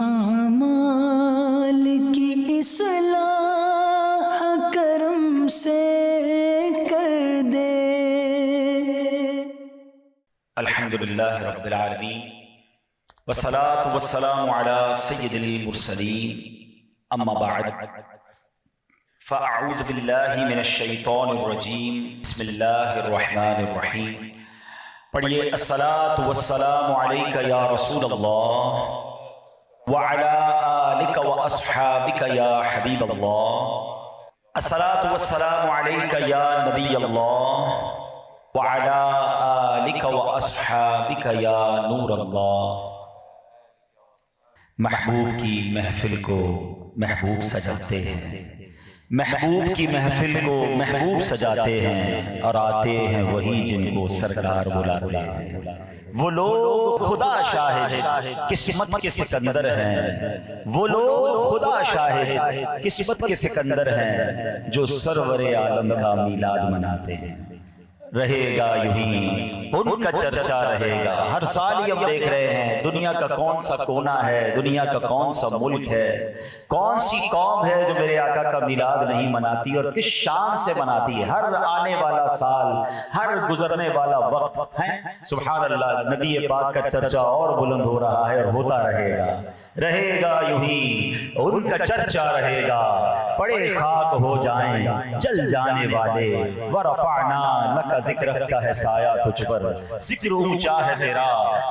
اعمال کی اصلاح کرم سے کر دے۔ الحمدللہ رب العالمین والصلاة والسلام علی سید المرسلین، اما بعد فاعوذ باللہ من الشیطان الرجیم، بسم اللہ الرحمن الرحیم۔ پڑھیے الصلاة والسلام علیک یا رسول اللہ وعلی آلک واصحابک یا حبیب اللہ، الصلاة والسلام علیک یا نبی اللہ وعلی آلک واصحابک یا نور اللہ۔ محبوب کی محفل کو محبوب سجاتے ہیں، محبوب کی محفل کو محبوب سجاتے ہیں، اور آتے ہیں وہی جن کو سرکار بلاتے ہیں۔ وہ لوگ خدا شاہد قسمت کے سکندر ہیں، وہ لوگ خدا شاہد قسمت کے سکندر ہیں، جو سرور عالم کا میلاد مناتے ہیں۔ رہے گا یوں ان کا چرچا رہے گا، ہر سال ہی ہم دیکھ رہے ہیں دنیا کا کون سا کونا ہے، دنیا کا کون سا ملک ہے، کون سی قوم ہے جو میرے آقا کا میلاد نہیں مناتی، اور کس شان سے مناتی ہے۔ ہر آنے والا سال، ہر گزرنے والا وقت ہے، سبحان اللہ، نبی پاک کا چرچا اور بلند ہو رہا ہے اور ہوتا رہے گا۔ رہے گا یوں ہی ان کا چرچا رہے گا، پڑے خاک ہو جائیں جل جانے والے، ورفعنا لک ذکر کا ہے سایہ تجھ پر، ذکر اونچا ہے تیرا،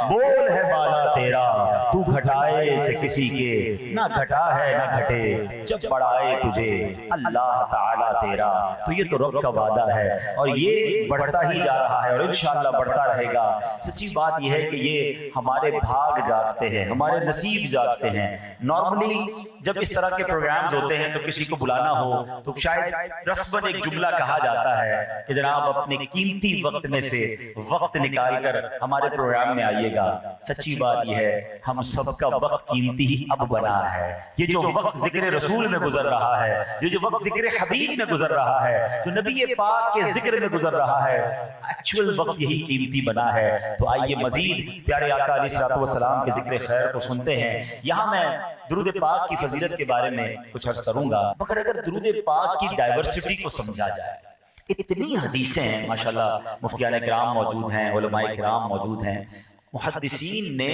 بول ہے بالا تیرا، تو گھٹائے سے کسی کے نہ گھٹا ہے نہ گھٹے، جب بڑھائے تجھے اللہ تعالیٰ تیرا۔ تو یہ تو رب کا وعدہ ہے، اور یہ بڑھتا ہی جا رہا ہے اور انشاءاللہ بڑھتا رہے گا۔ سچی بات یہ ہے کہ یہ ہمارے بھاگ جاگتے ہیں، ہمارے نصیب جاگتے ہیں۔ نارملی جب اس طرح کے پروگرامز ہوتے ہیں تو کسی کو بلانا ہو تو شاید رسماً ایک جملہ کہا جاتا ہے کہ جناب اپنے قیمتی وقت میں سے وقت نکال کر ہمارے پروگرام میں آئیے گا۔ سچی بات یہ ہے ہم سب کا وقت قیمتی ہی اب بنا ہے۔ یہ جو وقت ذکر رسول میں گزر رہا ہے، یہ جو وقت ذکر حبیب میں گزر رہا ہے، جو نبی پاک کے ذکر میں گزر رہا ہے، ایکچوئل وقت یہی قیمتی بنا ہے۔ تو آئیے مزید پیارے آقا علیہ الصلوۃ والسلام کے ذکر خیر کو سنتے ہیں۔ یہاں میں درود پاک کی فضیلت کے بارے میں کچھ عرض کروں گا، مگر اگر درود پاک کی ڈائیورسٹی کو سمجھا جائے، اتنی حدیثیں ہیں ماشاءاللہ، مفتیان کرام موجود ہیں، علماء کرام موجود ہیں، محدثین نے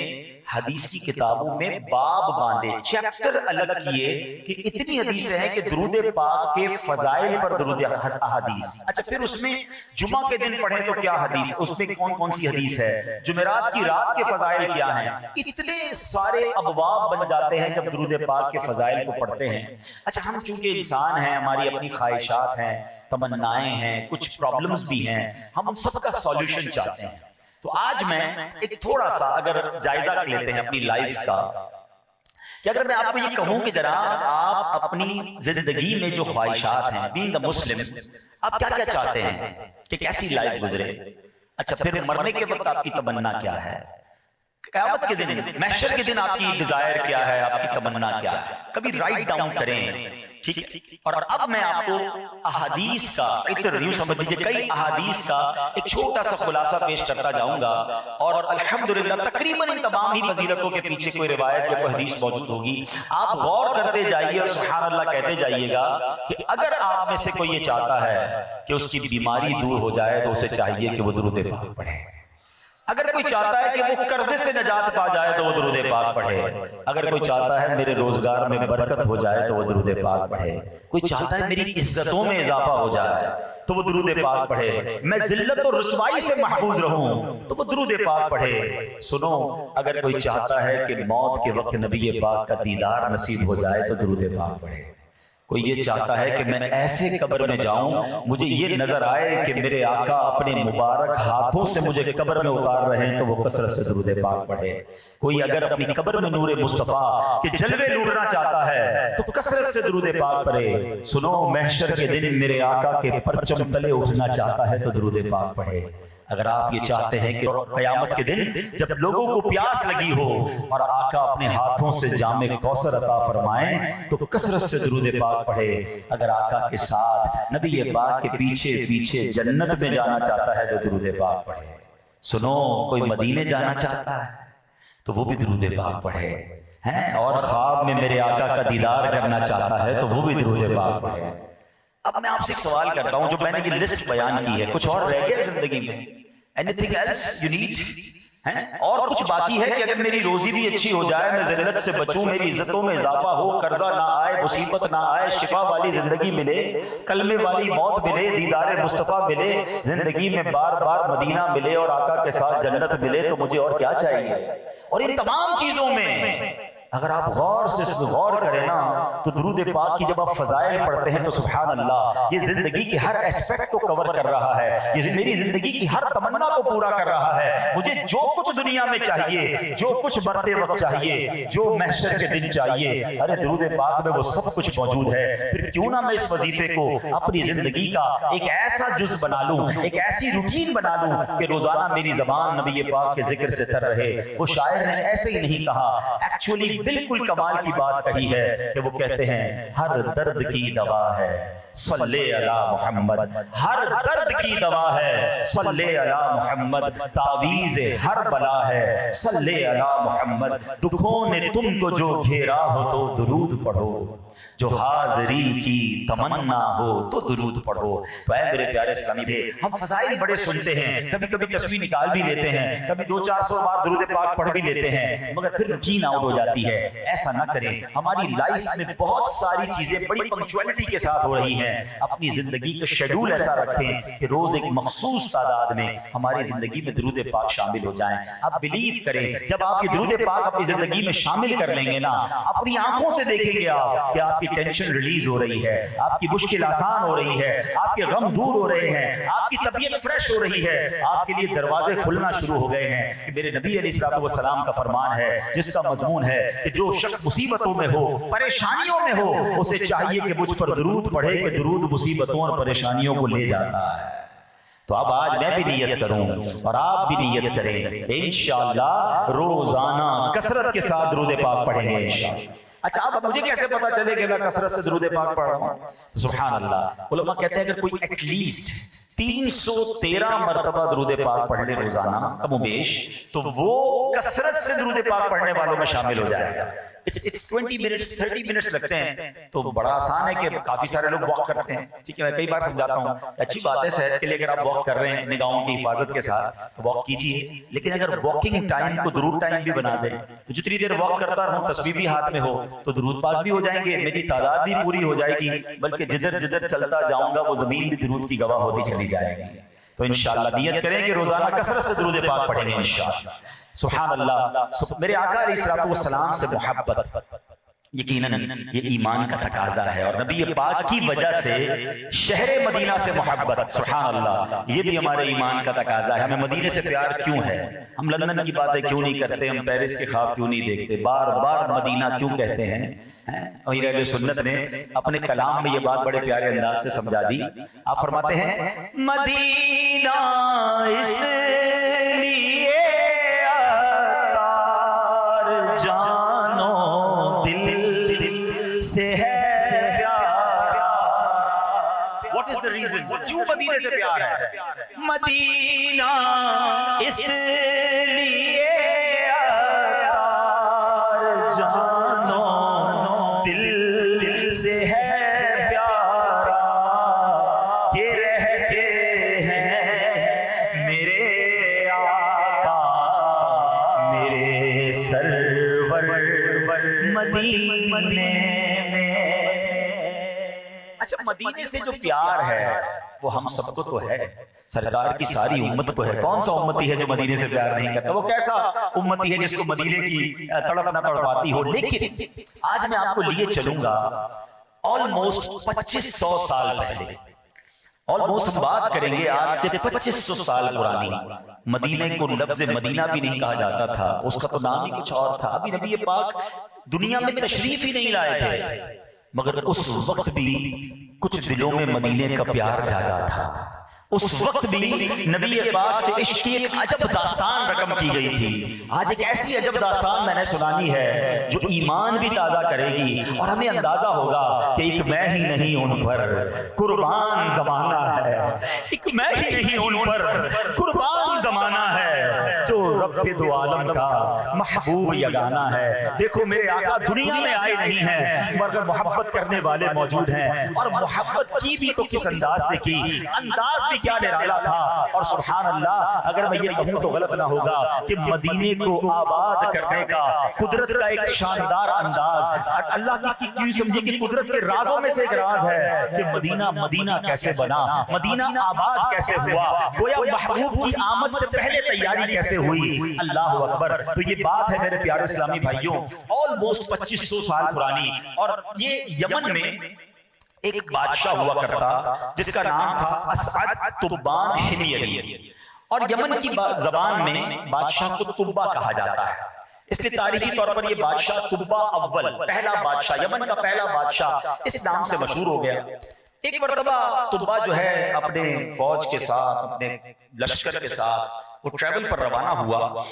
حدیث کی کتابوں میں باب باندھے، چیپٹر الگ کیے کہ اتنی حدیثیں ہیں کہ درود پاک کے فضائل پر درود احادیث۔ اچھا پھر اس میں جمعہ کے دن پڑھیں تو کیا حدیث، اس میں کون کون سی حدیث ہے، جمعرات کی رات کے فضائل کیا ہیں، اتنے سارے ابواب بن جاتے ہیں جب درود پاک کے فضائل کو پڑھتے ہیں۔ اچھا ہم چونکہ انسان ہیں، ہماری اپنی خواہشات ہیں، تمنائیں ہیں، کچھ پرابلمز بھی ہیں، ہم ان سب کا سولوشن چاہتے ہیں۔ تو آج میں ایک تھوڑا سا اگر جائزہ لیتے ہیں اپنی لائف کا، کہ اگر میں آپ کو یہ کہوں کہ جناب آپ اپنی زندگی میں جو خواہشات ہیں، بینگ اے مسلم، آپ کیا کیا چاہتے ہیں کہ کیسی لائف گزرے؟ اچھا پھر مرنے کے وقت آپ کی تمنا کیا ہے؟ قیامت کے دن، محشر کے دن آپ کی ڈیزائر کیا ہے، آپ کی تمنا کیا ہے؟ کبھی رائٹ ڈاؤن کریں، ٹھیک ہے؟ اور اب میں آپ کو احادیث کا یوں سمجھ لیجیے کئی احادیث کا ایک چھوٹا سا خلاصہ پیش کرتا جاؤں گا، اور الحمدللہ تقریباً ان تمام ہی فضیلتوں کے پیچھے کوئی روایت یا کوئی حدیث موجود ہوگی۔ آپ غور کرتے جائیے اور سبحان اللہ کہتے جائیے گا کہ اگر آپ میں سے کوئی یہ چاہتا ہے کہ اس کی بیماری دور ہو جائے تو اسے چاہیے کہ وہ درود پاک پڑھے۔ اگر کوئی چاہتا ہے کہ وہ قرضے سے نجات پا جائے تو وہ درود پاک پڑھے۔ اگر کوئی چاہتا ہے میرے روزگار میں برکت ہو جائے تو وہ درود پاک پڑھے۔ کوئی چاہتا ہے میری عزتوں میں اضافہ ہو جائے تو وہ درود پاک پڑھے۔ میں ذلت اور رسوائی سے محفوظ رہوں تو وہ درود پاک پڑھے۔ سنو، اگر کوئی چاہتا ہے کہ موت کے وقت نبی پاک کا دیدار نصیب ہو جائے تو درود پاک پڑھے۔ کوئی یہ چاہتا ہے کہ میں ایسے قبر میں جاؤں مجھے یہ نظر آئے کہ میرے آقا اپنے مبارک ہاتھوں سے مجھے قبر میں اتار رہے ہیں تو وہ کثرت سے درود پاک پڑھے۔ کوئی اگر اپنی قبر میں نور مصطفیٰ کے جلوے لوٹنا چاہتا ہے تو کثرت سے درود پاک پڑھے۔ سنو، محشر کے دن میرے آقا کے پرچم تلے اٹھنا چاہتا ہے تو درود پاک پڑھے۔ اگر آپ یہ چاہتے ہیں کہ قیامت کے دن جب لوگوں کو پیاس لگی ہو اور آقا اپنے ہاتھوں سے جام کوثر عطا فرمائیں تو کثرت سے درود پاک پڑھے۔ اگر آقا کے ساتھ نبی پاک کے پیچھے پیچھے جنت میں جانا چاہتا ہے تو درود پاک پڑھے۔ سنو، کوئی مدینے جانا چاہتا ہے تو وہ بھی درود پاک پڑھے۔ ہیں اور خواب میں میرے آقا کا دیدار کرنا چاہتا ہے تو وہ بھی درود پاک پڑھے۔ اب میں آپ سے ایک سوال کرتا ہوں، جو میں نے یہ لسٹ بیان کی ہے، کچھ اور رہ گیا زندگی میں؟ anything else you need؟ اور کچھ باقی ہے کہ اگر میری روزی بھی اچھی ہو جائے، میں ذلت سے بچوں، میری عزتوں میں اضافہ ہو، قرضہ نہ آئے، مصیبت نہ آئے، شفا والی زندگی ملے، کلمے والی موت ملے، دیدار مصطفیٰ ملے، زندگی میں بار بار مدینہ ملے اور آقا کے ساتھ جنت ملے، تو مجھے اور کیا چاہیے؟ اور ان تمام چیزوں میں اگر آپ غور سے غور کریں نا تو درود پاک کی جب آپ فضائل پڑھتے ہیں تو سبحان اللہ، یہ زندگی کے ہر ایسپیکٹ کو کور کر رہا ہے، یہ میری زندگی کی ہر تمنا کو پورا کر رہا ہے۔ مجھے جو کچھ دنیا میں چاہیے، جو کچھ مرتے وقت چاہیے، جو محشر کے دن چاہیے، ارے درود پاک میں وہ سب کچھ موجود ہے۔ پھر کیوں نہ میں اس وظیفے کو اپنی زندگی کا ایک ایسا جز بنا لوں، ایک ایسی روٹین بنا لوں کہ روزانہ میری زبان نبی پاک کے ذکر سے تر رہے۔ وہ شاعر نے ایسے ہی نہیں کہا، ایکچولی بالکل کمال کی بات کہی ہے کہ وہ کہتے ہیں ہر درد کی دوا ہے صلی علی محمد، ہر درد کی دوا ہے صلی علی محمد، تعویذ ہر بلا ہے صلی علی محمد، دکھوں نے تم کو جو گھیرا ہو تو درود پڑھو، جو حاضری کی تمنا ہو تو درود پڑھو۔ تو اے میرے پیارے اسلامی بھائی، ہم فضائل بڑے سنتے ہیں، کبھی کبھی تسبیح نکال بھی لیتے ہیں، کبھی 200-400 بار درود پاک پڑھ بھی لیتے ہیں، مگر پھر روٹین آؤٹ ہو جاتی ہے۔ ایسا نہ کریں، ہماری لائف میں بہت ساری چیزیں بڑی پنکچوالٹی کے ساتھ ہو رہی ہیں، اپنی زندگی کا شیڈول ایسا رکھیں کہ روز ایک مخصوص تعداد میں ہماری زندگی میں درود پاک شامل ہو جائیں۔ آپ بلیو کریں، جب آپ یہ درود پاک اپنی زندگی میں شامل کر لیں گے نا، اپنی آنکھوں سے دیکھیں گے آپ کہ آپ کی ٹینشن ریلیز ہو رہی ہے، آپ کی مشکل آسان ہو رہی ہے، آپ کے غم دور ہو رہے ہیں، آپ کی طبیعت فریش ہو رہی ہے، آپ کے لیے دروازے کھلنا شروع ہو گئے ہیں۔ کہ میرے نبی علیہ السلام کا فرمان ہے جس کا مضمون ہے کہ جو شخص مصیبتوں میں ہو، پریشانیوں میں ہو، اسے چاہیے کہ مجھ پر درود پڑھے کہ درود مصیبتوں اور پریشانیوں کو لے جاتا ہے۔ تو اب آج میں بھی نیت کروں اور آپ بھی نیت کریں، انشاءاللہ روزانہ کثرت کے ساتھ درود پاک پڑھیں گے انشاءاللہ۔ اچھا اب مجھے کیسے پتا چلے کہ میں کثرت سے درود پاک پڑھ رہا ہوں؟ تو سبحان اللہ، علماء کہتے ہیں اگر کوئی ایٹ لیسٹ 313 مرتبہ درود پاک پڑھ لے روزانہ کم و بیش، تو وہ کثرت سے درود پاک پڑھنے والوں میں شامل ہو جائے گا۔ 20 منٹس 30 منٹس لگتے ہیں تو بڑا آسان ہے کہ کافی سارے لوگ واک کرتے ہیں، ٹھیک ہے، میں کئی بار سمجھاتا ہوں اچھی بات ہے صحت کے لیے، اگر آپ واک کر رہے ہیں نگاہوں کی حفاظت کے ساتھ تو واک کیجیے، لیکن اگر واکنگ ٹائم کو درود ٹائم بھی بنا دیں تو جتنی دیر واک کرتا رہوں تسبیح بھی ہاتھ میں ہو تو درود پاک بھی ہو جائیں گے، میری تعداد بھی پوری ہو جائے گی، بلکہ جدھر جدھر چلتا جاؤں گا وہ زمین بھی درود کی گواہ ہوتی چلی جائے گی۔ تو انشاءاللہ نیت کریں کہ روزانہ کثرت سے درود پاک پڑھیں گے انشاءاللہ۔ سبحان اللہ، میرے آقا علیہ السلام سے محبت یقیناً یہ ایمان کا تقاضا ہے، اور نبی پاک کی وجہ سے شہر مدینہ سے محبت، سبحان اللہ، یہ بھی ہمارے ایمان کا تقاضا ہے۔ ہمیں مدینے سے پیار کیوں ہے؟ ہم لندن کی باتیں کیوں نہیں کرتے؟ ہم پیرس کے خواب کیوں نہیں دیکھتے؟ بار بار مدینہ کیوں کہتے ہیں؟ امیر اہل سنت نے اپنے کلام میں یہ بات بڑے پیارے انداز سے سمجھا دی۔ آپ فرماتے ہیں مدینہ اس لیے عطار جانو دل سے ہے پیارا۔ What is the reason؟ کیوں مدینے سے پیار ہے؟ مدینہ اس لیے عطار جانو دل سے ہے پیارا، کہ رہتے ہیں میرے آقا میرے سرور مدینے میں۔ اچھا مدینے سے جو پیار ہے وہ ہم سب کو تو ہے، سرکار کی ساری امت کو ہے۔ کون سا امتی ہے جو مدینے سے پیار نہیں کرتا؟ وہ کیسا امتی ہے جس کو مدینے کی تڑپ نہ تڑپاتی ہو؟ لیکن آج میں آپ کو لیے چلوں گا آلموسٹ 2500 سال پہلے، آلموسٹ ہم بات کریں گے آج سے 2500 سال پرانی۔ مدینے کو لفظ مدینہ بھی نہیں کہا جاتا تھا، اس کا تو نام ہی کچھ اور تھا، ابھی نبی پاک دنیا میں تشریف ہی نہیں لائے تھے، مگر اس وقت بھی کچھ دلوں میں مدینے کا پیار جاگا تھا۔ اس وقت بھی نبی پاک سے عشق کی ایک عجب داستان رقم کی گئی تھی۔ آج ایک ایسی عجب داستان میں نے سنانی ہے جو ایمان بھی تازہ کرے گی، اور ہمیں اندازہ ہوگا کہ ایک میں ہی نہیں ان پر قربان زمانہ ہے، ایک میں ہی نہیں ان پر قربان زمانہ ہے، جو رب دو عالم کا محبوب یگانہ ہے. دیکھو میرے آقا دنیا میں آئے نہیں ہیں مگر محبت کرنے والے موجود ہیں, اور محبت کی بھی تو کس انداز سے کی, انداز بھی کیا نرالا تھا. اور سبحان اللہ اگر میں یہ کہوں تو غلط نہ ہوگا کہ مدینے کو آباد کرنے کا قدرت کا ایک شاندار انداز, اللہ کی کیوں سمجھے کہ قدرت کے رازوں میں سے ایک راز ہے کہ مدینہ کیسے بنا, مدینہ آباد کیسے ہوا, گویا محبوب کی آمد سے پہلے تیاری کیسے ہوئی. اللہ اکبر. تو یہ بات ہے میرے پیارے اسلامی بھائیوں آلموسٹ 2500 سال پرانی, اور یہ یمن میں ایک بادشاہ ہوا کرتا جس کا نام تھا اسعد تبان حمیری, اور یمن کی زبان میں بادشاہ کو تبا کہا جاتا ہے. اس لیے تاریخی طور پر یہ بادشاہ تبا اول, پہلا بادشاہ, یمن کا پہلا بادشاہ اس نام سے مشہور ہو گیا. ایک مرتبہ تبا جو ہے اپنے فوج کے ساتھ, اپنے لشکر کے ساتھ وہ ٹریول پر روانہ ہوا,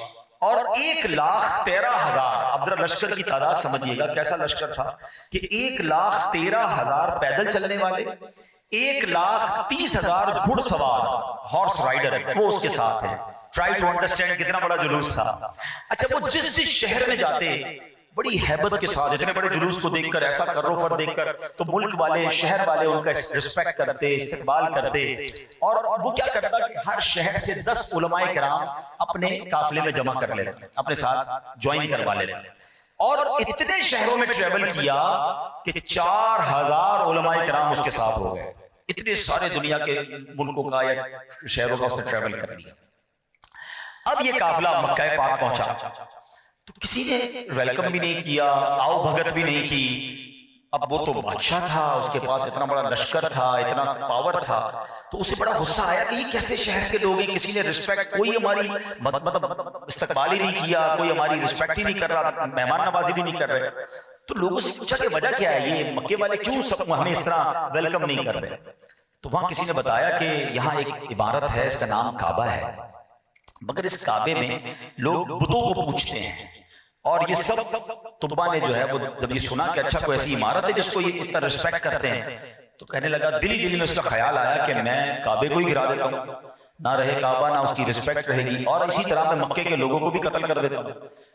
اور 1,13,000, اب ذرا لشکر کی تعداد سمجھیے گا کیسا لشکر تھا کہ 1,13,000 پیدل چلنے والے, 1,30,000 گھڑ سوار ہارس رائڈر وہ اس کے ساتھ ہیں. ٹرائی ٹو انڈرسٹینڈ کتنا بڑا جلوس تھا. اچھا وہ جس شہر میں جاتے بڑی ہیبت کے ساتھ, اتنے بڑے جلوس کو دیکھ کر, ایسا کروفر دیکھ کر تو ملک والے, شہر والے ان کا رسپیکٹ کرتے, استقبال کرتے. اور وہ کیا کرتا کہ ہر شہر سے 10 علماء کرام اپنے قافلے میں جمع کر لیتے, اپنے ساتھ جوائن کروا لیتے, اور اتنے شہروں میں ٹریول کیا کہ 4,000 علماء کرام اس کے ساتھ ہو گئے. اتنے سارے دنیا کے ملکوں کا یا شہروں کا اس نے ٹریول کر لیا. اب یہ قافلہ مکہ پاک پہنچا تو کسی نے ویلکم بھی نہیں کیا, آؤ بھگت بھی نہیں کی. اب وہ تو بادشاہ تھا, اس کے پاس اتنا بڑا لشکر تھا, اتنا پاور تھا, تو اسے بڑا غصہ آیا کہ یہ کیسے شہر کے لوگ ہیں, کسی نے رسپیکٹ, کوئی ہماری مطلب استقبال ہی نہیں کیا, کوئی ہماری رسپیکٹ ہی نہیں کر رہا, مہمان نوازی بھی نہیں کر رہے. تو لوگوں سے پوچھا کہ وجہ کیا ہے, یہ مکے والے کیوں سب ہمیں اس طرح ویلکم نہیں کر رہے. تو وہاں کسی نے بتایا کہ یہاں ایک عبارت ہے, اس کا نام کعبہ ہے, مگر اس کعبے میں لوگ بتوں کو پوچھتے ہیں. اور یہ سب تبا نے جو ہے وہ جب یہ سنا کہ اچھا کوئی ایسی عمارت ہے جس کو یہ اتنا رسپیکٹ کرتے ہیں, تو کہنے لگا, دلی میں اس کا خیال آیا کہ میں کعبے کو ہی گرا دیتا ہوں, نہ رہے کعبہ نہ اس کی رسپیکٹ رہے گی, اور اسی طرح میں مکے کے لوگوں کو بھی قتل کر دیتا ہوں.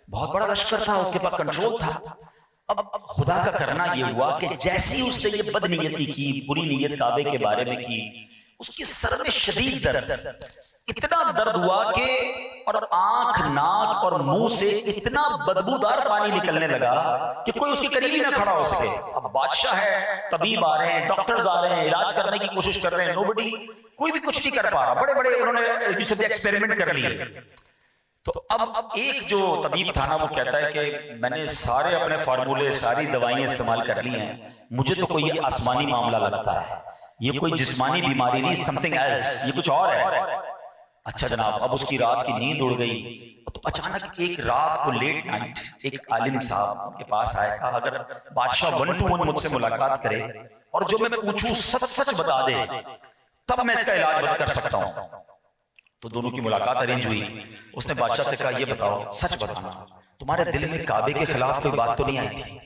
بہت بڑا لشکر تھا, اس کے پاس کنٹرول تھا. اب خدا کا کرنا یہ ہوا کہ جیسی اس نے یہ بد نیتی کی, بری نیت کعبے کے بارے میں کی, اس کے سر میں شدید درد, اتنا درد ہوا کہ اور آنکھ, ناک اور منہ سے اتنا بدبودار پانی نکلنے لگا کہ کوئی اس کے قریب ہی نہ کھڑا ہو سکے. اب بادشاہ ہے, طبیب آ رہے ہیں, ڈاکٹرز آ رہے ہیں, علاج کرنے کی کوشش کر رہے ہیں, نوبڈی, کوئی بھی کچھ نہیں کر پا رہا. بڑے بڑے انہوں نے سب ایکسپیریمنٹ کر لیے. تو اب ایک جو طبیب تھا نا وہ کہتا ہے کہ میں نے سارے اپنے فارمولے, ساری دوائیں استعمال کر لی ہیں, مجھے تو کوئی آسمانی معاملہ لگتا ہے, یہ کوئی جسمانی بیماری نہیں, سمتھنگ ایلس, یہ کچھ اور ہے. اچھا جناب, اب اس کی رات کی نیند اڑ گئی. تو اچانک ایک رات کو لیٹ نائٹ ایک عالم صاحب کے پاس آئے, کہا اگر بادشاہ 1 to 1 مجھ سے ملاقات کرے اور جو میں پوچھوں سچ بتا دے تب میں اس کا علاج کر سکتا ہوں. تو دونوں کی ملاقات ارینج ہوئی. اس نے بادشاہ سے کہا, یہ بتاؤ, سچ بتانا, تمہارے دل میں کعبے کے خلاف کوئی بات تو نہیں آئی تھی,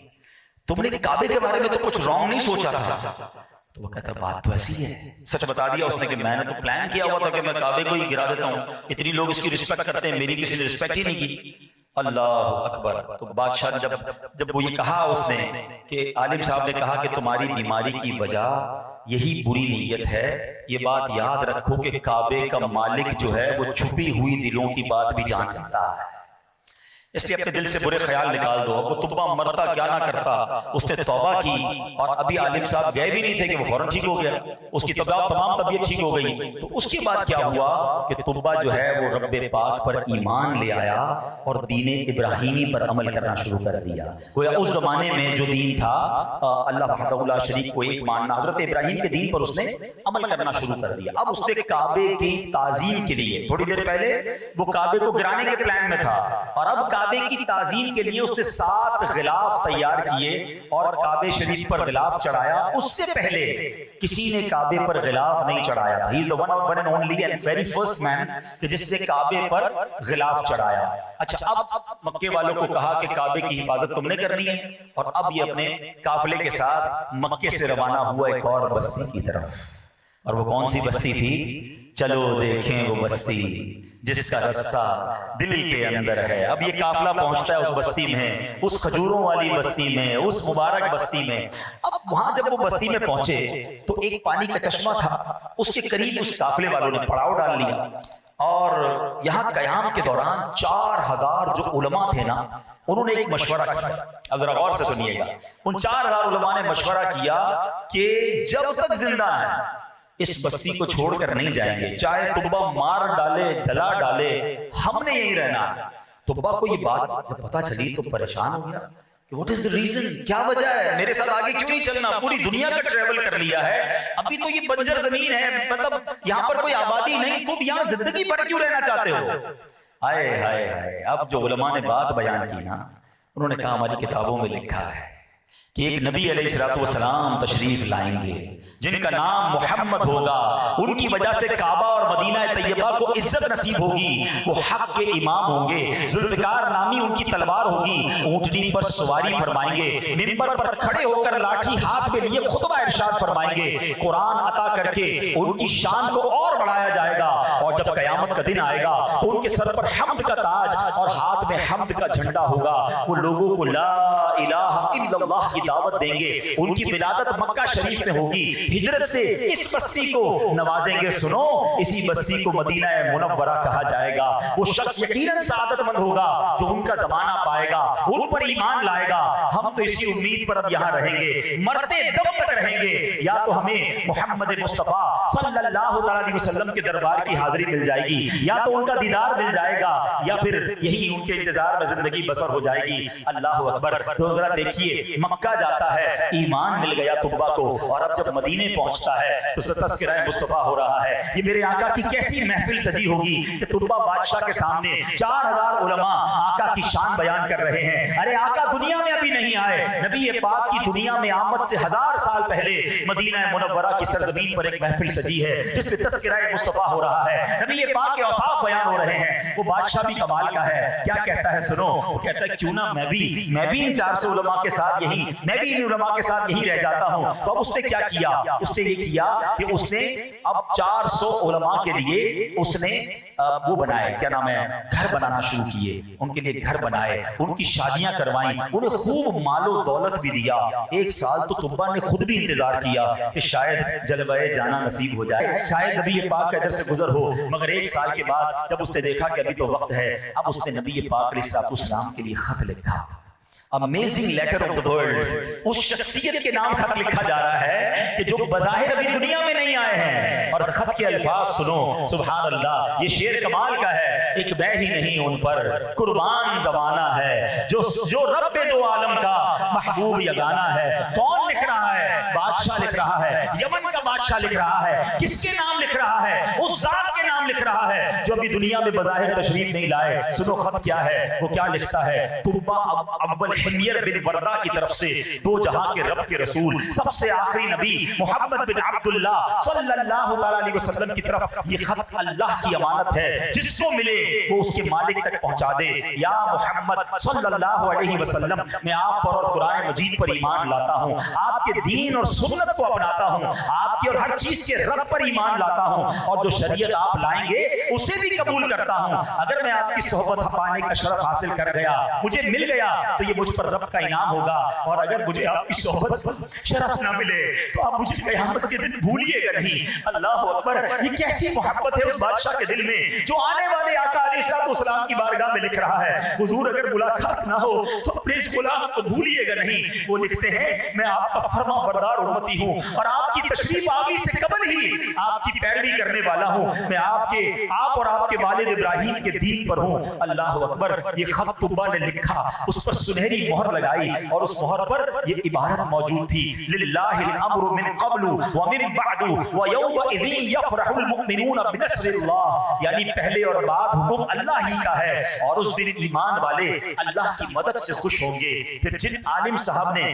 تم نے کعبے کے بارے میں تو کچھ رانگ نہیں سوچا تھا. تو وہ کہتا ہے بات تو ایسی ہے. سچ بتا دیا اس نے کہ میں نے تو پلان کیا ہوا تھا کہ میں کعبے کو ہی گرا دیتا ہوں, اتنی لوگ اس کی رسپیکٹ کرتے ہیں, میری کسی نے رسپیکٹ ہی نہیں کی. اللہ اکبر. تو بادشاہ نے جب وہ یہ کہا, اس نے کہ عالم صاحب نے کہا کہ تمہاری بیماری کی وجہ یہی بری نیت ہے, یہ بات یاد رکھو کہ کعبے کا مالک جو ہے وہ چھپی ہوئی دلوں کی بات بھی جانتا ہے, اس لیے اپنے دل سے برے خیال نکال دو. اب وہ تبا مرتا کیا نہ کرتا, اس نے توبہ کی, اور ابھی عالم صاحب گئے بھی نہیں تھے کہ وہ فوراً ٹھیک ہو گیا, اس کی تمام طبیعت ٹھیک ہو گئی. تو اس کے بعد کیا ہوا کہ تبا جو ہے وہ رب پاک پر ایمان لے آیا اور دین ابراہیمی پر عمل کرنا شروع کر دیا. گویا اس زمانے میں جو دین تھا اللہ وحدہ لا شریک کو ایک ماننا, حضرت ابراہیم کے دین پر اس نے عمل کرنا شروع کر دیا. اب اس نے کعبے کی تعظیم کے لیے, تھوڑی دیر پہلے وہ کعبے کو گرانے کے پلان میں تھا, اور اب کعبے کی تعظیم کے لیے اس نے 7 غلاف تیار کیے اور کعبے شریف پر غلاف چڑھایا. اس سے پہلے کسی نے کعبے پر غلاف نہیں چڑھایا تھا. He is the one and only and very first man کہ جس نے کعبے پر غلاف چڑھایا. اچھا, اب مکے والوں کو کہا کہ کعبے کی حفاظت تم نے کرنی ہے, اور اب یہ اپنے قافلے کے ساتھ مکے سے روانہ ہوا ایک اور بستی کی طرف. اور وہ کون سی بستی تھی؟ چلو دیکھیں وہ بستی جس کا رستہ دل کے اندر ہے. اب یہ قافلہ پہنچتا ہے اس بستی میں، اس کھجوروں والی بستی میں، اس مبارک بستی میں. اب وہاں جب وہ بستی میں پہنچے تو ایک پانی کا چشمہ تھا، اس کے قریب اس قافلے والوں نے پڑاؤ ڈال لیا. اور یہاں قیام کے دوران 4000 جو علماء تھے نا، انہوں نے ایک مشورہ کیا. اب ذرا غور سے سنیے گا. ان 4000 علماء نے مشورہ کیا کہ جب تک زندہ ہیں اس بستی کو چھوڑ کر نہیں جائیں گے، چاہے طبا مار ڈالے، جلا ڈالے، ہم نے یہی رہنا. طبا کو یہ بات جب پتا چلی تو پریشان ہو گیا کہ what is the reason، کیا وجہ ہے، میرے ساتھ آگے کیوں نہیں چلنا؟ پوری دنیا کا ٹریول کر لیا ہے، ابھی تو یہ بنجر زمین ہے، مطلب یہاں پر کوئی آبادی نہیں، تم یہاں زندگی پر کیوں رہنا چاہتے ہو؟ ہائے ہائے ہائے. اب جو علماء نے بات بیان کی نا، انہوں نے کہا ہماری کتابوں میں لکھا ہے کہ ایک نبی علیہ السلام تشریف لائیں گے جن کا نام محمد ہوگا، ان کی وجہ سے کعبہ اور مدینہ طیبہ کو عزت نصیب ہوگی. وہ حق کے امام ہوں گے، ذوالفقار نامی ان کی تلوار ہوگی، اونٹنی پر سواری فرمائیں گے، منبر پر کھڑے ہو کر لاٹھی ہاتھ میں لیے خطبہ ارشاد فرمائیں گے، قرآن عطا کر کے ان کی شان کو اور بڑھایا جائے گا. اور جب قیامت کا دن آئے گا تو ان کے سر پر حمد کا تاج اور ہاتھ میں حمد کا جھنڈا ہوگا. وہ لوگوں کو لا الہ الا اللہ کی دعوت دیں گے. ان کی ولادت مکہ شریف میں ہوگی، ہجرت سے اس بستی کو نوازیں گے. سنو، اسی بستی کو مدینہ منورہ کہا جائے گا. وہ شخص یقیناً سعادت مند ہوگا جو ان کا زمانہ پائے گا، ان پر ایمان لائے گا. ہم تو اسی امید پر اب یہاں رہیں گے، مرتے دم تک رہیں گے. یا تو ہمیں محمد مصطفیٰ صلی اللہ علیہ وسلم کے دربار کی حاضری مل جائے گی، یا تو ان کا دیدار مل جائے گا، یا پھر یہی ان کے انتظار میں زندگی بسر ہو جائے گی. اللہ اکبر. تو ذرا دیکھیے، مکہ جاتا ہے، ایمان مل گیا طبا کو، اور اب جب مدینے پہنچتا ہے تو تذکرہ مصطفیٰ ہو رہا ہے. یہ میرے آقا کی کیسی محفل سجی ہوگی کہ طبا بادشاہ کے سامنے 4000 علماء آقا کی شان بیان کر رہے ہیں. ارے آقا دنیا میں ابھی نہیں آئے، نبی پاک کی دنیا میں آمد سے 1000 سال پہلے مدینہ منورہ کی سرزمین پر ایک محفل سجی ہے جس پہ تذکرہ مصطفیٰ ہو رہا ہے، نبی پاک کے اوصاف بیان ہو رہے ہیں. وہ بادشاہ بھی کمال کا ہے، کیا کہتا ہے سنو. وہ کہتا ہے کیوں نہ میں بھی ان 400 علماء کے ساتھ میں بھی ان علماء کے ساتھ یہی رہ جاتا ہوں. تو اب اس نے کیا کیا؟ اس نے یہ کیا کہ اس نے اب 400 علماء کے لیے اس نے وہ بنائے، کیا نام ہے، گھر بنانا شروع کیے. ان کے لیے گھر بنائے، ان کی شادیاں کروائیں، انہیں خوب مال و دولت بھی دیا. 1 سال تو طبا نے خود بھی انتظار کیا کہ شاید جلوہ جانا نصیب ہو جائے، شاید نبی پاک کا ادھر سے گزر ہو. مگر 1 سال کے بعد جب اس نے دیکھا کہ ابھی تو وقت ہے، اب اس نے نبی پاک علیہ السلام کے لیے خط لکھا. Amazing letter of the world. اس شخصیت کے نام خط لکھا جا رہا ہے کہ جو بظاہر ابھی دنیا میں نہیں آئے ہیں. اور خط کے الفاظ سنو، سبحان اللہ. یہ شعر کمال کا ہے. ایک بے ہی نہیں ان پر قربان زمانہ ہے، جو رب دو عالم کا محبوب یگانہ ہے. کون لکھ رہا ہے؟ بادشاہ لکھ رہا ہے، یمن کا بادشاہ لکھ رہا ہے. کس کے نام لکھ رہا ہے؟ اس ذات کے نام لکھ رہا ہے جو ابھی دنیا میں بظاہر تشریف نہیں لائے. سنو خط کیا ہے، وہ کیا لکھتا ہے. طبا اول حمیر بن بردہ کی طرف سے دو جہاں کے رب کے رسول، سب سے آخری نبی محمد بن عبداللہ صلی اللہ علیہ وسلم کی طرف یہ خط اللہ کی امانت ہے. جس کو ملے وہ اس کے مالک تک پہنچا دے. یا محمد صلی اللہ علیہ وسلم، میں آپ پر اور قرآن مجید پر ایمان لاتا ہوں، آپ کے دین اور سنت کو اپناتا ہوں، آپ کی اور ہر چیز کے رب پر ایمان لاتا ہوں، اور جو شریعت آپ لائیں گے اسے بھی قبول کرتا ہوں. اگر میں آپ کی صحبت پانے کا شرف حاصل کر گیا، مجھے مل گیا، تو یہ مجھ پر رب کا انعام ہوگا. اور اگر مجھے آپ کی صحبت شرف نہ ملے تو آپ مجھے قیامت کے دن بھولیے گا نہیں. اللہ اکبر. یہ کیسی محبت ہے اس بادشاہ کے دل میں جو آنے والے آقا علیہ السلام کی بارگاہ میں لکھ رہا ہے، حضور اگر ملاقات نہ ہو تو اپنے اس غلام کو بھولیے گا نہیں. وہ لکھتے ہیں میں آپ کا فرما بردار امتی ہوں اور آپ کی تشریف آوری سے قبل ہی آپ کی پیروی کرنے والا ہوں. میں آپ اور آپ کے والد ابراہیم کے دین پر ہوں. اللہ اکبر. یہ خط طبا نے لکھا، اس پر سنہری مہر لگائی، اور اس مہر پر یہ عبارت موجود تھی، للہ الامر من قبل ومن بعد ویومئذ یفرح المؤمنون بنصر اللہ. یعنی پہلے اور بعد حکم اللہ ہی کا ہے، اور اس دن ایمان والے اللہ کی مدد سے خوش ہوں گے. پھر جن عالم صاحب نے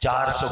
400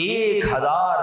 1000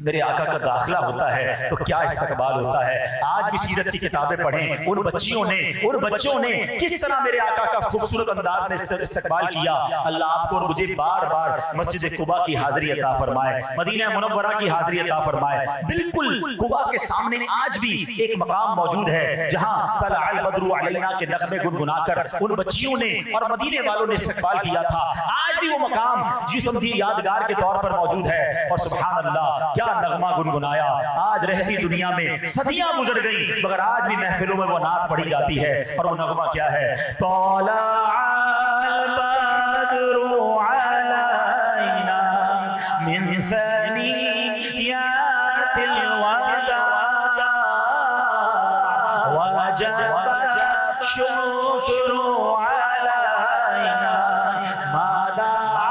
میرے آقا کا داخلہ ہوتا ہے تو کیا استقبال ہوتا ہے. آج بھی سیرت کی کتابیں پڑھیں, ان بچوں نے کس طرح میرے آقا کا خوبصورت انداز میں استقبال کیا. اللہ آپ کو اور مجھے بار بار مسجد قباء کی حاضری عطا فرمائے, مدینہ منورہ کی حاضری عطا فرمائے. بالکل قباء کے سامنے آج بھی ایک مقام موجود ہے جہاں طلع البدر علینا کے نغمے گنگنا کر ان بچیوں نے اور مدینے والوں نے استقبال کیا تھا. آج بھی وہ مقام جی سمجھیے یادگار کے طور پر موجود ہے. اور سبحان اللہ کیا نغمہ گنگنایا. آج رہتی دنیا میں صدیاں گزر گئی مگر آج بھی محفلوں میں وہ نعت پڑھی جاتی ہے. اور وہ نغمہ کیا ہے؟ طلع البدر علینا من ثنیات الوداع وجب الشکر علینا ما دعا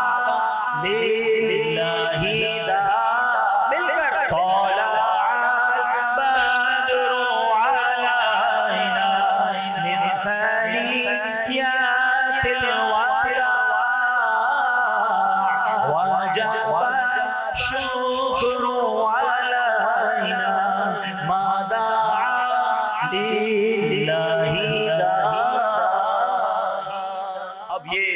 للہ داع.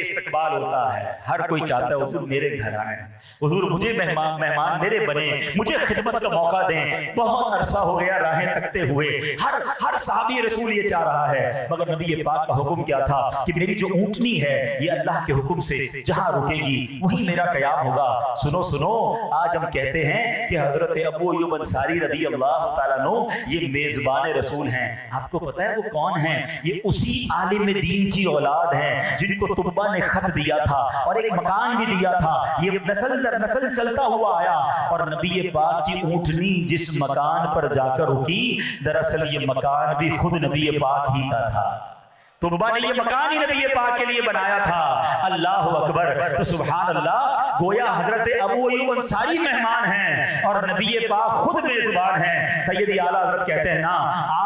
استقبال ہوتا ہے, ہر کوئی چاہتا ہے حضور میرے گھر آئیں, حضور مجھے مہمان میرے بنے, مجھے خدمت کا موقع دیں. بہت عرصہ ہو گیا راہیں تکتے ہوئے, ہر صحابی رسول یہ چاہ رہا ہے. مگر نبی پاک کا حکم کیا تھا کہ میری جو اونٹنی ہے یہ اللہ کے حکم سے جہاں رکے گی وہیں میرا قیام ہوگا. سنو آج ہم کہتے ہیں کہ حضرت ابو ایوب انصاری رضی اللہ تعالیٰ عنہ یہ میزبان رسول ہیں. آپ کو پتہ ہے وہ کون ہیں؟ یہ اسی عالم دین کی اولاد ہیں جن کو طبا نے خط دیا تھا اور ایک مکان بھی دیا تھا. یہ نسل در نسل چلتا ہوا آیا اور نبی پاک کی اونٹنی جس مکان پر جا کر رکی دراصل یہ مکان بھی خود نبی پاک ہی کا تھا. طبا نے یہ مکان ہی نبی پاک کے لیے بنایا تھا. اللہ اکبر. تو سبحان اللہ گویا حضرت ابو ایوب انصاری مہمان ہیں اور نبی پاک خود میزبان ہیں. سیدی اعلیٰ حضرت کہتے ہیں نا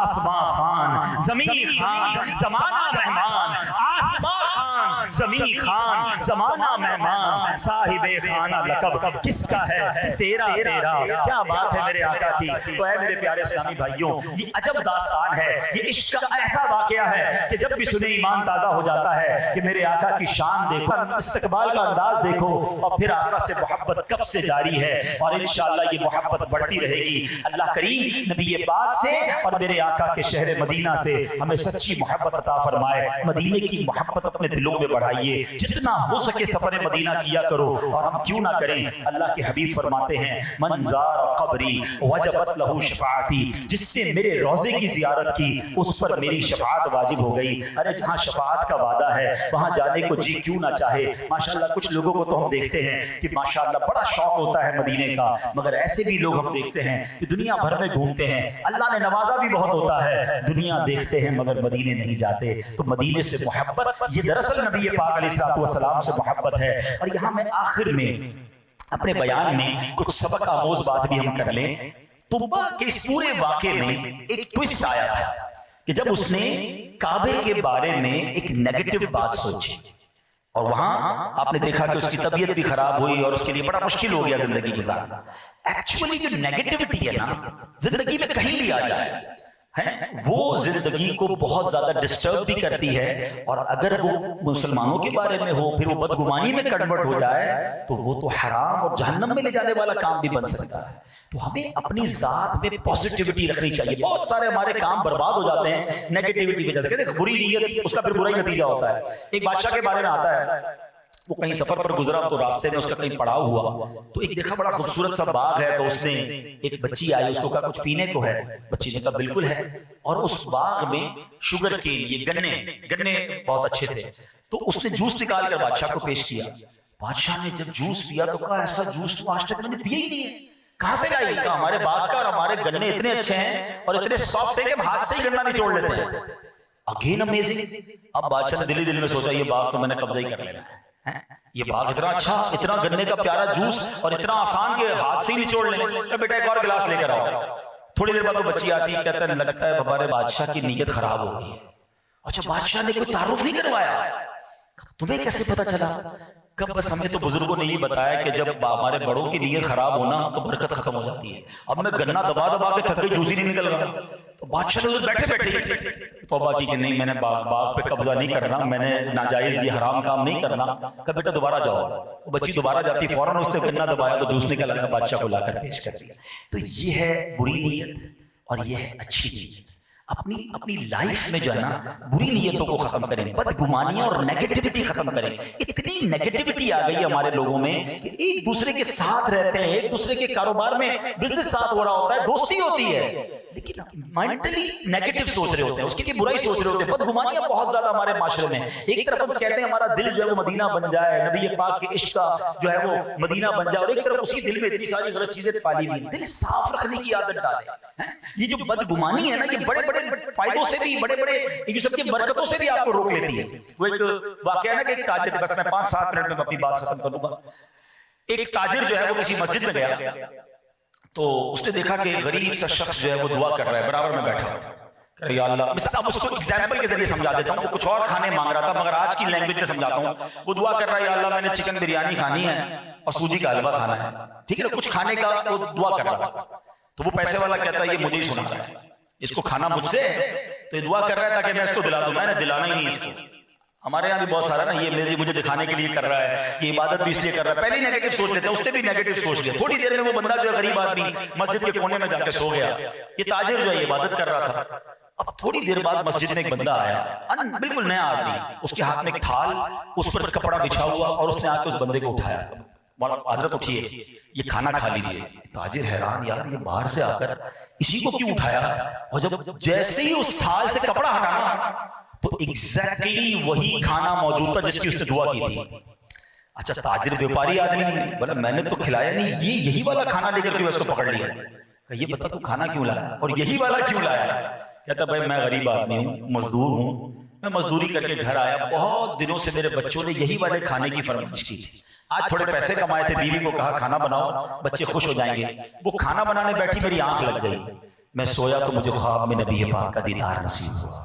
آسمان خان زمین خان زمانہ مہمان, آسمان خان زمین خان زمانہ مہمان, صاحب خانہ لقب کس کا ہے تیرا تیرا. کیا بات ہے میرے آقا کی. تو اے میرے پیارے اسلامی بھائیوں یہ عجب داستان ہے, یہ عشق کا ایسا واقعہ ہے کہ جب بھی سنے ایمان تازہ ہو جاتا ہے کہ میرے آقا کی شان دیکھو, استقبال کا انداز دیکھو اور پھر آقا سے محبت کب سے جاری ہے اور انشاءاللہ یہ محبت بڑھتی رہے گی. اللہ کریم نبی پاک سے اور میرے آقا کے شہر مدینہ سے ہمیں سچی محبت عطا فرمائے. مدینے کی محبت اپنے دلوں میں بڑھائیے, جتنا ہو سکے سفر مدینہ کیا کرو. اور ہم کیوں نہ کریں, اللہ کے حبیب فرماتے ہیں من زار قبری وجبت لہ شفاعتی, جس نے میرے روضے کی زیارت کی اس پر میری شفاعت واجب ہو گئی. ارے جہاں شفاعت کا وعدہ ہے وہاں جانے کو جی کیوں نہ چاہے. ماشاءاللہ کچھ لوگوں کو تو ہم دیکھتے ہیں کہ ماشاءاللہ بڑا شوق ہوتا ہے مدینے کا, مگر ایسے بھی لوگ ہم دیکھتے ہیں کہ دنیا بھر میں گھومتے ہیں, اللہ نے نوازا بھی بہت ہوتا ہے, دنیا دیکھتے ہیں مگر مدینے نہیں جاتے. تو مدینے سے محبت یہ دراصل نبی پاک علیہ السلام سے محبت ہے. اور یہاں میں آخر میں اپنے بیان میں کچھ سبق آموز بات بھی ہم کر لیں. طبا کے اس پورے واقعے میں ایک ٹویسٹ آیا تھا کہ جب اس نے کعبے کے بارے میں ایک نیگیٹو بات سوچی اور وہاں آپ نے دیکھا کہ اس کی طبیعت بھی خراب ہوئی اور اس کے لیے بڑا مشکل ہو گیا زندگی گزارنا. ایکچولی جو نیگیٹیوٹی ہے نا زندگی میں کہیں بھی آ جائے وہ زندگی کو بہت زیادہ ڈسٹرب بھی کرتی ہے, اور اگر وہ مسلمانوں کے بارے میں ہو پھر وہ بدگمانی میں کنورٹ ہو جائے تو وہ تو حرام اور جہنم میں لے جانے والا کام بھی بن سکتا ہے. تو ہمیں اپنی ذات میں پوزیٹیوٹی رکھنی چاہیے. بہت سارے ہمارے کام برباد ہو جاتے ہیں نیگیٹیوٹی کی وجہ سے. کہتے ہیں بری نیت اس کا پھر برا ہی نتیجہ ہوتا ہے. ایک بادشاہ کے بارے میں آتا ہے, وہ کہیں سفر پر گزرا تو راستے میں اس کا کہیں پڑاؤ ہوا تو ایک دیکھا بڑا خوبصورت سا باغ ہے, تو اس نے ایک بچی آئی, اس کو کہا کچھ پینے کو ہے. بچی نے کہا بالکل ہے. اور اس باغ میں شوگر کے لیے گنے بہت اچھے تھے, تو اس نے جوس نکال کر بادشاہ کو پیش کیا. بادشاہ نے جب جوس پیا تو کہا ایسا جوس تو آج تک میں نے پیا ہی نہیں ہے, کہاں سے لائی؟ کہا ہمارے باغ کا اور ہمارے گنے اتنے اچھے ہیں اور اتنے سافٹ ہیں کہ ہم ہاتھ سے ہی گنا نچوڑ لیتے ہیں. Again amazing. اب بادشاہ نے دل میں سوچا یہ باغ تو میں نے قبضہ ہی کر لینا ہے, یہ باغ اتنا اچھا, اتنا گنے کا پیارا جوس اور اتنا آسان کہ ہاتھ سے ہی نچوڑ لیں. بیٹا ایک اور گلاس لے کر آؤ. تھوڑی دیر بعد وہ بچی آتی ہے, کہتا ہے لگتا ہے ہمارے بادشاہ کی نیت خراب ہو گئی ہے. اچھا بادشاہ نے کوئی تعارف نہیں کروایا, تمہیں کیسے پتا چلا؟ کب بس ہمیں تو بزرگوں نے یہ بتایا کہ جب ہمارے بڑوں کی نیت خراب ہونا تو برکت ختم ہو جاتی ہے. اب میں گنا دبا دبا کے تھک گئی, جوس ہی نہیں نکل رہا, تو بادشاہ نے بیٹھے بیٹھے توبہ کی کہ نہیں, میں نے باغ پہ قبضہ نہیں کرنا, میں نے ناجائز یہ حرام کام نہیں کرنا. کہ بیٹا دوبارہ جاؤ. وہ بچی دوبارہ جاتی, فوراً اس نے گنا دبایا تو جوس نکل آیا, بادشاہ کو لا کر پیش کر دیا. تو یہ ہے بری نیت اور یہ ہے اچھی نیت. اپنی لائف میں جو ہے نا بری نیتوں کو ختم کریں, بدگمانیاں اور نیگیٹیوٹی ختم کریں. اتنی نیگیٹیوٹی آ گئی ہے ہمارے لوگوں میں کہ ایک دوسرے کے ساتھ رہتے ہیں, ایک دوسرے کے کاروبار میں بزنس ساتھ ہو رہا ہوتا ہے, دوستی ہوتی ہے, لیکن مینٹلی نیگیٹو سوچ رہے ہوتے ہیں, اس کے لیے برائی سوچ رہے ہوتے ہیں. بدگمانیاں بہت زیادہ ہمارے معاشرے میں. ایک طرف ہم کہتے ہیں ہمارا دل جو ہے وہ مدینہ بن جائے, نبی پاک کے عشق کا جو ہے وہ مدینہ بن جائے, اور ایک طرف اسی دل میں اتنی ساری غلط چیزیں پالی ہوئی. دل صاف رکھنے کی عادت ڈالیں. یہ جو بدگمانی ہے نا, یہ بڑے بڑے فائدوں سے بھی, بڑے بڑے یہ سب کی برکتوں سے بھی آپ کو روک لیتی ہے. وہ ایک واقعہ نا کہ ایک تاجر, بس میں 5-7 منٹ میں اپنی بات ختم کروں گا. ایک تاجر جو ہے وہ کسی مسجد میں گیا تو اس نے دیکھا کہ غریب سا شخص جو ہے وہ دعا کر رہا ہے, برابر میں بیٹھا کہ یا اللہ. اب اس کو ایگزامپل کے ذریعے سمجھا دیتا ہوں, وہ کچھ اور کھانے مانگ رہا تھا مگر آج کی لینگویج میں سمجھاتا ہوں. وہ دعا کر رہا ہے یا اللہ میں نے چکن بریانی کھانی ہے اور سوجی کا حلوہ کھانا ہے, ٹھیک ہے نا, کچھ کھانے کا وہ دعا کر رہا ہے. تو وہ پیسے والا کہتا ہے یہ مجھے ہی سنا رہا ہے, اس کو کھانا مجھ سے, تو یہ دعا کر رہا ہے تاکہ میں اس کو دلا دوں. میں نے دلانا ہی نہیں اس کو. ہمارے یہاں بھی بہت سارا نا, یہ مجھے دکھانے کے لیے کر رہا ہے, یہ عبادت بھی اس لیے کر رہا ہے. پہلے ہی نیگیٹو سوچ لیتے ہیں, اس نے بھی نیگیٹو سوچ لیا. تھوڑی دیر میں وہ بندہ جو ہے غریب آدمی مسجد کے کونے میں جا کے سو گیا. یہ تاجر جو ہے عبادت کر رہا تھا. اب تھوڑی دیر بعد مسجد میں ایک بندہ آیا, بالکل نیا آدمی, اس کے ہاتھ میں ایک تھال, اس پر کپڑا بچھا ہوا, اور اس نے آ کے اس بندے کو اٹھایا. حضرت اٹھیے, یہ کھانا کھا لیجیے. تاجر حیران, یار یہ باہر سے آ کر اسی کو کیوں اٹھایا؟ اور جب جیسے ہی اس تھال سے کپڑا ہٹانا تو ایگزیکٹلی وہی کھانا موجود تھا جس کی اس نے دعا کی تھی. اچھا تاجر بیوپاری آدمی ہے, بولا میں نے تو کھلایا نہیں, یہی والا کھانا لے کر کیوں اس کو پکڑ لیا؟ کہ یہ بتا تو کھانا کیوں لایا اور یہی والا کیوں لایا؟ کہتا بھائی میں غریب آدمی ہوں, مزدور ہوں, میں مزدوری کر کے گھر آیا, بہت دنوں سے میرے بچوں نے یہی والے کھانے کی فرمائش کی تھی. آج تھوڑے پیسے کمائے تھے, بیوی کو کہا کھانا بناؤ, بچے خوش ہو جائیں گے. وہ کھانا بنانے بیٹھی, میری آنکھ لگ گئی, میں سویا تو مجھے خواب میں نبی پاک کا دیدار نصیب ہوا.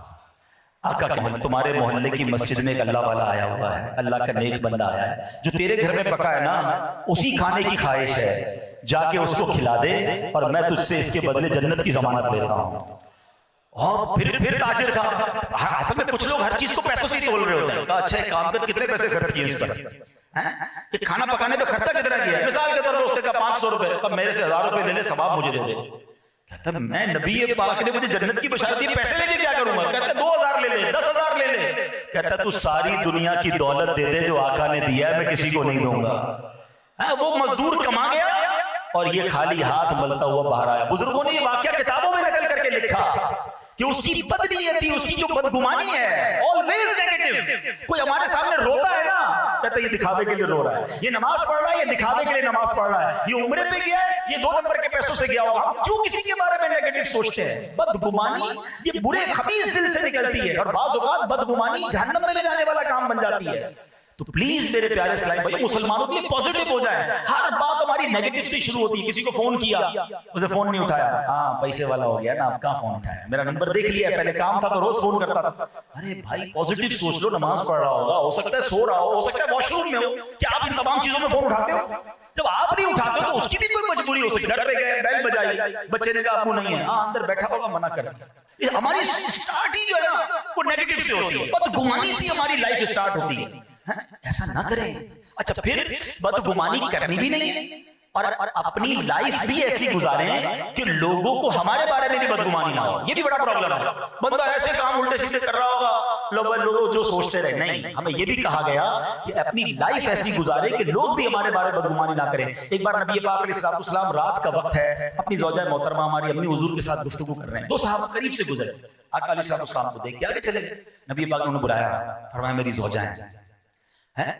آقا کہ تمہارے محلے کی مسجد میں ایک اللہ والا آیا ہوا ہے, اللہ کا نیک بندہ آیا ہے, جو تیرے گھر میں پکا ہے نا اسی کھانے کی خواہش ہے, جا کے اس کو کھلا دے اور میں تجھ سے اس کے بدلے جنت کی ضمانت دیتا ہوں. اور پھر تاجر تھا. اصل میں کچھ لوگ ہر چیز کو پیسوں سے ہی تول رہے ہوتے ہیں. کہا اچھا ایک کام کر, کتنے پیسے خرچ کیے اس پر, یہ کھانا پکانے پہ خرچہ کتنا کیا؟ مثال کے طور پر اس نے کہا 500 روپے, میرے سے 1000 روپے لے لے, ثواب مجھے دے دے. کہتا میں نبی پاک نے مجھے جنت کی بشارت دی, پیسے لے کے کیا کروں گا؟ کہتا 2000 لے لے, 10,000 لے لے. کہتا تو ساری دنیا کی دولت دے دے جو آقا نے دیا ہے, میں کسی کو نہیں دوں گا. وہ مزدور کما گیا اور یہ خالی ہاتھ ملتا ہوا باہر آیا. بزرگوں نے یہ واقعہ کتابوں میں نقل کر کے لکھا کہ اس کی بدنیتی, اس کی جو بدگمانی ہے, always negative. کوئی ہمارے سامنے روتا ہے نا, کہتا ہے یہ دکھاوے کے لیے رو رہا ہے, یہ نماز پڑھ رہا ہے, یہ دکھاوے کے لیے نماز پڑھ رہا ہے, یہ عمرے پہ گیا ہے, یہ 2 نمبر کے پیسوں سے گیا ہوگا. ہم کیوں کسی کے بارے میں نیگیٹو سوچتے ہیں؟ بدگمانی یہ برے خبیث دل سے نکلتی ہے, اور بعض اوقات بدگمانی جہنم میں لے جانے والا کام بن جاتی ہے. تو پلیز میرے پیارے اسلام بھائی, مسلمانوں کے لیے پازیٹو ہو جائیں. ہر بات ہماری نیگیٹو سے شروع ہوتی ہے. کسی کو فون کیا, اسے فون نہیں اٹھایا, ہاں پیسے والا ہو گیا نا, اب کہاں فون اٹھایا, میرا نمبر دیکھ لیا, پہلے کام تھا تو روز فون کرتا تھا. ارے بھائی پازیٹو سوچ لو, نماز پڑھ رہا ہوگا, ہو سکتا ہے سو رہا ہو سکتا ہے واش روم میں ہو, کیا آپ ان تمام چیزوں میں فون اٹھاتے ہو؟ جب آپ نہیں اٹھاتے ہو تو اس کی بھی کوئی مجبوری ہو سکتی ہے. گھر پہ گئے, بیل بجائی, بچے نے کہا ابو نہیں ہے, ہاں اندر بیٹھا ہوگا, منع کر دیا. ہماری اسٹارٹ ہی جو ہے نا وہ نیگیٹو سے ہوتی ہے, بدگمانی سے ہماری لائف اسٹارٹ ہوتی ہے. ایسا نہ کریں. اچھا پھر بدگمانی کرنی بھی نہیں ہے, اور اپنی لائف بھی ایسی گزاریں کہ لوگوں کو ہمارے بارے میں بھی بدگمانی نہ ہو. یہ بھی بڑا پرابلم ہے. بندہ ایسے کام الٹے سیدھے کر رہا ہوگا, لوگ جو سوچتے رہے. نہیں, ہمیں یہ بھی کہا گیا کہ اپنی لائف ایسی گزارے کہ لوگ بھی ہمارے بارے میں بدگمانی نہ کریں. ایک بار نبی پاک علیہ السلام رات کا وقت ہے, اپنی زوجہ محترمہ ہماری امی حضور کے ساتھ گفتگو کر رہے ہیں. 2 صحابہ قریب سے گزرے, آقا علیہ السلام کو دیکھ کے آگے چلے گئے. نبی پاک نے انہیں بلایا, فرمایا میری زوجہ ہیں.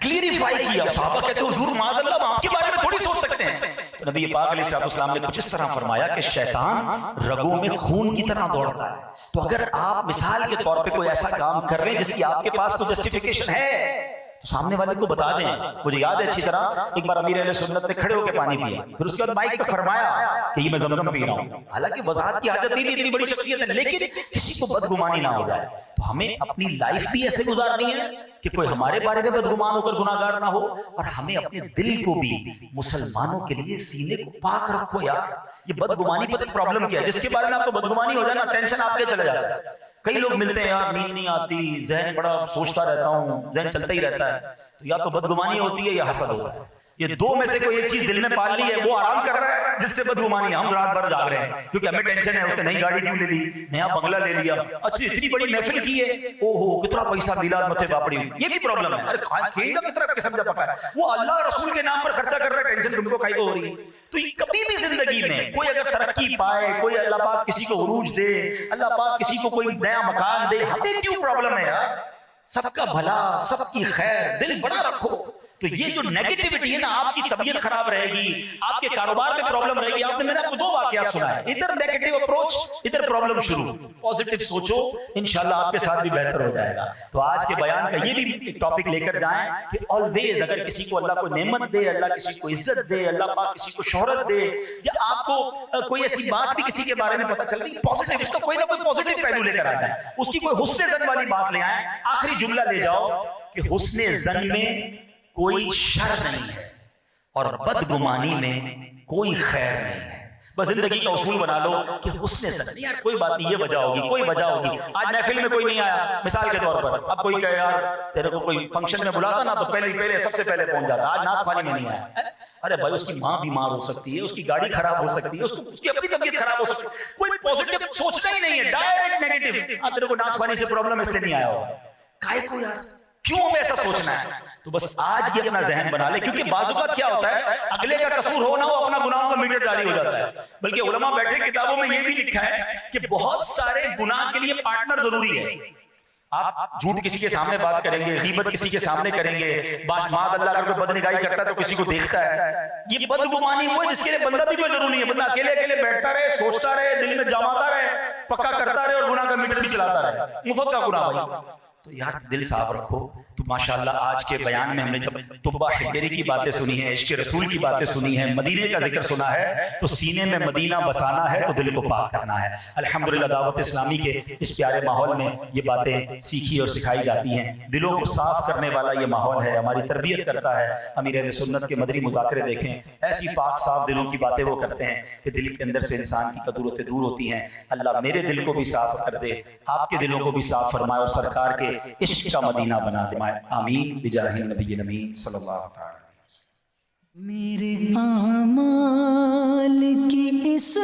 کلیریفائی کیا. صحابہ کہتے ہیں حضور معاذ اللہ, ہم آپ کے بارے میں تھوڑی سوچ سکتے ہیں. تو نبی پاک علیہ السلام نے کچھ اس طرح فرمایا کہ شیطان رگوں میں خون کی طرح دوڑتا ہے. تو اگر آپ مثال کے طور پہ کوئی ایسا کام کر رہے ہیں جس کی آپ کے پاس تو جسٹیفیکیشن ہے, سامنے والے کو بتا دیں. مجھے یاد ہے اچھی طرح ایک بار امیر اہل سنت نے کھڑے ہو کے پانی پیا, پھر اس کے بعد مائک پہ فرمایا کہ یہ میں زمزم پی رہا ہوں. حالانکہ وضاحت کی حاجت نہیں تھی, اتنی بڑی شخصیت ہے, لیکن کسی کو بدگمانی نہ ہو جائے. تو ہمیں اپنی لائف بھی ایسے گزارنی ہے کہ کوئی ہمارے بارے میں بدگمان ہو کر گناہگار نہ ہو, اور ہمیں اپنے دل کو بھی مسلمانوں کے لیے سینے کو پاک رکھو. یار یہ بدگمانی پتہ پرابلم کیا ہے, جس کے بارے میں آپ کو بدگمانی ہو جائے نا, ٹینشن آپ کے چلے جاتا ہے. کئی لوگ ملتے ہیں, یار نیند نہیں آتی, ذہن بڑا سوچتا رہتا ہوں, ذہن چلتا ہی رہتا ہے. تو یا تو بدگمانی ہوتی ہے یا حسد ہوتا ہے. یہ دو میں سے کوئی ایک چیز دل میں پال لی ہے, وہ آرام کر رہا ہے, جس سے بدگمانی ہے. ہم رات بھر جاگ رہے ہیں کیونکہ ہمیں ٹینشن ہے, اس نے نئی گاڑی کیوں لے لی, نیا بنگلہ لے لیا, اچھا اتنی بڑی محفل کی ہے, او ہو کتنا پیسہ میلاد متے پاپڑی. یہ بھی پرابلم ہے. ارے کھیل کا کتنا قسم کا پکا ہے, وہ اللہ رسول کے نام پر خرچہ کر رہا ہے, ٹینشن تم کو کائی کو ہو رہی ہے. تو یہ کبھی بھی زندگی میں کوئی اگر ترقی پائے, کوئی اللہ پاک کسی کو عروج دے, اللہ پاک کسی کو کوئی نیا مکان دے, ہمیں کیوں پرابلم ہے یار؟ سب کا بھلا, سب کی خیر, دل بڑا رکھو. تو یہ جو نیگیٹیوٹی ہے نا, آپ کی طبیعت خراب رہے گی, آپ کے کاروبار میں پرابلم رہے گی. آپ نے میں نے آپ کو دو واقعات سنا ہے, ادھر نیگیٹو اپروچ, ادھر پرابلم شروع. پازیٹیو سوچو, انشاءاللہ آپ کے ساتھ بھی بہتر ہو جائے گا. تو آج کے بیان کا یہ بھی ایک ٹاپک لے کر جائیں کہ آلویز اگر کسی کو اللہ کو نعمت دے, اللہ کسی کو عزت دے, اللہ پاک کسی کو شہرت دے, یا آپ کو کوئی ایسی بات بھی کسی کے بارے میں پتہ چل رہی, پازیٹیو, اس کا کوئی نہ کوئی پازیٹیو پہلو لے کر آ جائیں, اس کی کوئی حسن ظن والی بات لے آئیں. آخری جملہ لے جاؤ کہ حسن ظن میں کوئی شر نہیں ہے اور بدگمانی میں کوئی خیر نہیں ہے. بس زندگی کا اصول بنا لو کہ حسن ظن, یار کوئی بات نہیں, یہ وجہ ہوگی, کوئی وجہ ہوگی. آج محفل میں کوئی نہیں آیا مثال کے طور پر, اب کوئی کہے یار تیرے کو کوئی فنکشن میں بلاتا نا تو پہلے سب سے پہلے پہنچ جاتا, آج نعت خوانی میں نہیں آیا. ارے بھائی اس کی ماں بیمار ہو سکتی ہے, اس کی گاڑی خراب ہو سکتی ہے, اس کی اپنی طبیعت خراب ہو سکتی ہے, کوئی پازیٹیو سوچتا ہی نہیں ہے, ڈائریکٹ نیگیٹو. ہاں تیرے کو نعت خوانی سے پرابلم اس لیے نہیں آیا ہوگا, کائے کو یار کیوں ہمیں ایسا سوچنا ہے؟ تو بس آج یہ اپنا ذہن بنا لے, کیونکہ بعض اوقات کیا ہوتا ہے, اگلے کا قصور ہو نہ ہو, اپنا گناہوں کا میٹر جاری ہو جاتا ہے. بلکہ علماء بیٹھے کتابوں میں یہ بھی لکھا ہے کہ بہت سارے گناہ کے لیے پارٹنر ضروری ہے. آپ جھوٹ کسی کے سامنے بات کریں گے, غیبت کسی کے سامنے کریں گے, معاذ اللہ اگر کوئی بدنگاہی کرتا ہے تو کسی کو دیکھتا ہے. یہ بدگمانی وہ ہے جس کے لیے بندہ بھی کوئی ضروری ہے. بندہ اکیلے اکیلے بیٹھتا رہے, سوچتا رہے, دل میں جماتا رہے, پکا کرتا رہے, اور گناہ کا میٹر بھی چلاتا رہے, مفت کا گناہ بھائی. تو یار دل صاف رکھو. تو ماشاءاللہ آج کے بیان میں ہم نے جب طبع حجری کی باتیں سنی ہیں, عشق رسول کی باتیں سنی ہیں, مدینے کا ذکر سنا ہے, تو سینے میں مدینہ بسانا ہے تو دل کو پاک کرنا ہے. الحمدللہ دعوت اسلامی کے اس پیارے ماحول میں یہ باتیں سیکھی اور سکھائی جاتی ہیں. دلوں کو صاف کرنے والا یہ ماحول ہے, ہماری تربیت کرتا ہے. امیر اہل سنت کے مدنی مذاکرے دیکھیں, ایسی پاک صاف دلوں کی باتیں وہ کرتے ہیں کہ دل کے اندر سے انسان کی قدرتیں دور ہوتی ہیں. اللہ میرے دل کو بھی صاف کر دے, آپ کے دلوں کو بھی صاف فرمائے, اور سرکار کے عشق کا مدینہ بنا دے. آمین بجاہ نبی امین صلی اللہ علیہ وسلم. میرے اعمال کی اس